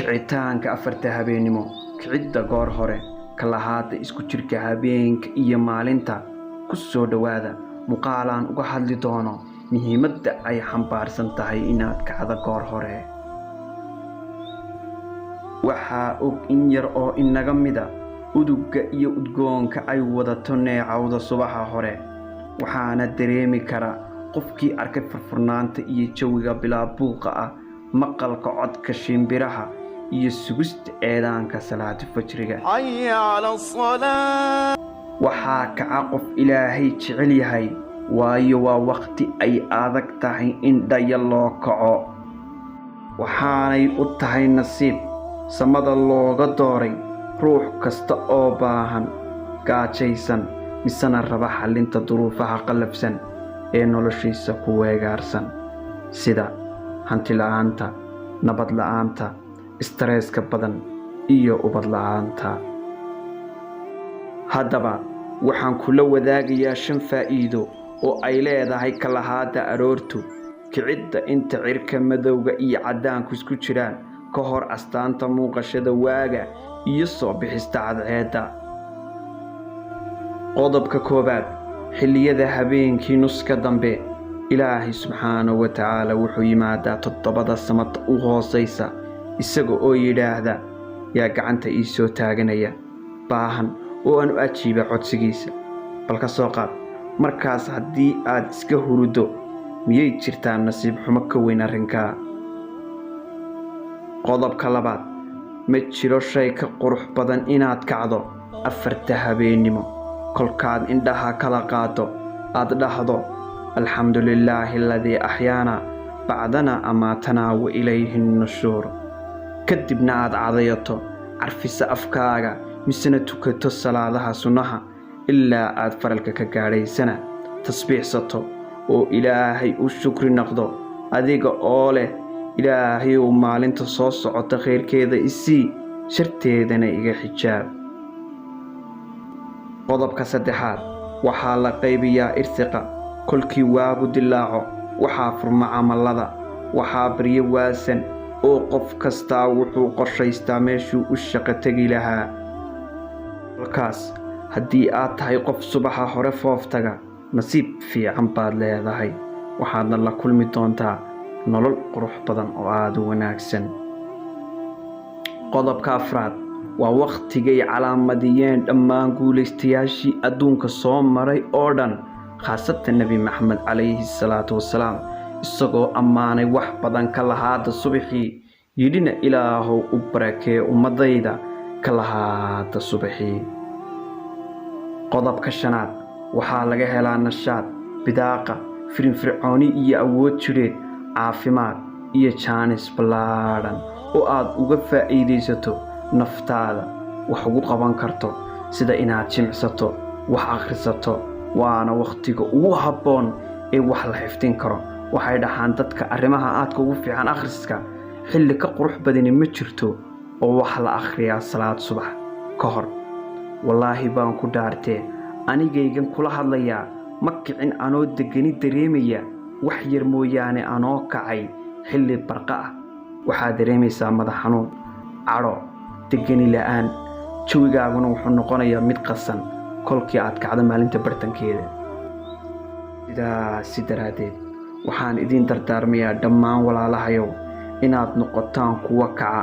kicitaanka afarta habeenimo kicidda goor hore kalahaada isku jirka habeenka iyo maalinta ku soo dhawaada muuqaalaan uga hadli doono muhiimadda ay xambaarsan tahay inaad kacdo goor hore. waxaa og in yar oo inaga mida udugga iyo udgoonka ay wadato neecawda subaxa hore, waxaana dareemi kara qofkii arkay furfurnaanta iyo jawiga bilaa buuqa ah, maqalka codka shimbiraha iyo sugista eedaanka salaada fajriga. waxaa kaca qof ilaahay jecel yahay, waayo waa waqti ay adag tahay in dhaya loo kaco, waxaanay u tahay nasiib samada looga dooray ruux kasta oo baahan, gaajaysan, misana raba xallinta duruufaha qallafsan ee noloshiisa ku weegaarsan, sida hanti la'aanta, nabad la'aanta, istresska badan iyo ubad la'aanta. haddaba waxaan kula wadaagayaa 5 faa'iido oo ay leedahay kalahaada aroortu, kicidda inta cirka madowga iyo caddaanku isku jiraan ka hor astaanta muuqashada waaga iyo soo bixista cadceedda. qodobka 1, xilliyada habeenkii nuska dambe ilaahay subxaanahu wa tacaala wuxuu yimaadaa 7 samada u hoosaysa isaga oo yidhaahda, yaa gacanta ii soo taaganaya baahan oo aan u ajiiba codsigiisa. bal ka soo qaad markaas haddii aad iska huruddo, miyay jirtaa nasiib xumo ka weyn arrinkaa? qodobka 2, ma jiro shay ka qurux badan inaad kacdo 4 habeenimo kolkaad indhaha kala qaado aad dhahdo alxamdulilaahi aladii axyaana bacdana amaatanaa wa ilayhi nushuur, kadibna aad cadayato, carfisa afkaaga, misena tukato salaadaha sunnaha ilaa aad faralka ka gaadhaysana tasbiixsato oo ilaahay u shukri noqdo, adiga oo leh ilaahay uu maalinta soo socota khayrkeeda isii, sharteedana iga xijaab. qodobka 3, waxaa la qaybiyaa irsiqa kolkii waagu dilaaco, waxaa furma camallada, waxaa baryo waasan oo qof kastaa wuxuu qorshaystaa meeshuu u shaqo tegi lahaa. halkaas haddii aad tahay qof subaxa hore fooftaga, nasiib fiican baad leedahay, waxaadna la kulmi doontaa nolol qurux badan oo aad u wanaagsan. qodobka 4, waa waqtigay calaamadiyeen dhammaan guulaystayaashii adduunka soo maray oo dhan, khaasatan nebi maxamed calayhi salaatu wasalaam, isagoo ammaanay wax badan kalahaada subaxii, yidhina ilaahow u barakee ummadayda kalahaada subaxii. qodobka 5, waxaa laga helaa nashaad, bidaaqa, firfircooni iyo awood jidheed, caafimaad iyo jaanis ballaadhan oo aad uga faa'iidaysato naftaada wax ugu qaban karto, sida inaad jimicsato, wax akhrisato. waana waqtiga ugu habboon ee wax la xifdin karo. waxay dhahaan dadka arrimaha aadka ugu fiican akhriska, xilli ka qurux badani ma jirto oo wax la akhriyaa salaad subax ka hor. wallaahi baan ku dhaartee, anigaygan kula hadlayaa ma kicin anoo degani dareemaya wax yar mooyaane anoo kacay xilli barqa ah. waxaa dareemaysaa madax xanuun, cadho, degani la'aan, jawigaaguna wuxuu noqonayaa mid qasan kolkii aad kacdo maalinta bartankeeda. sidaasi daraaddeed waxaan idiin dardaarmayaa dhammaan walaalahayow inaad noqotaan kuwa kaca,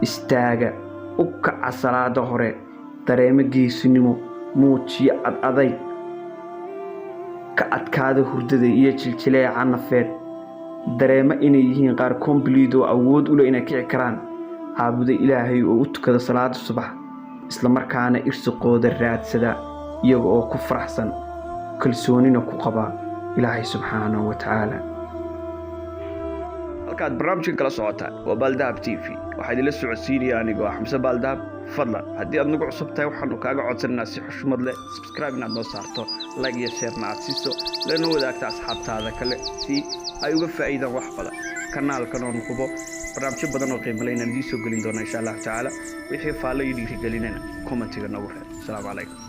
istaaga, u kaca salaada hore, dareemo geesinimo, muujiyo adayg, ka adkaada hurdada iyo jiljileeca nafeed, dareemo inay yihiin qaar kombliid oo awood u leh inay kici karaan, caabuda ilaahay oo u tukada salaada subax, isla markaana irsiqooda raadsada iyaga oo ku faraxsan, kalsoonina ku qaba ilaahay subxaanahu wa tacaala. halkaad barnaamijkan kala socotaan waa Baaldahab TV, waxaa idinla socodsiinaya anigoo Xamse Baaldahab. fadlan haddii aad nagu cusub tahay, waxaanu kaaga codsanaynaa si xushmad leh subscribe inaad noo saarto, like iyo share aad siiso, lana wadaagta asxaabtaada kale si ay uga faa'iidaan wax badan. kanaalkan oo nuqubo barnaamijyo badan oo qiimo leh inaan idiin soo gelin doona insha Allah tacaala. wixii faallo iyo dhiirigelinana commentiga nagu reeb. Assalaamu calaykum.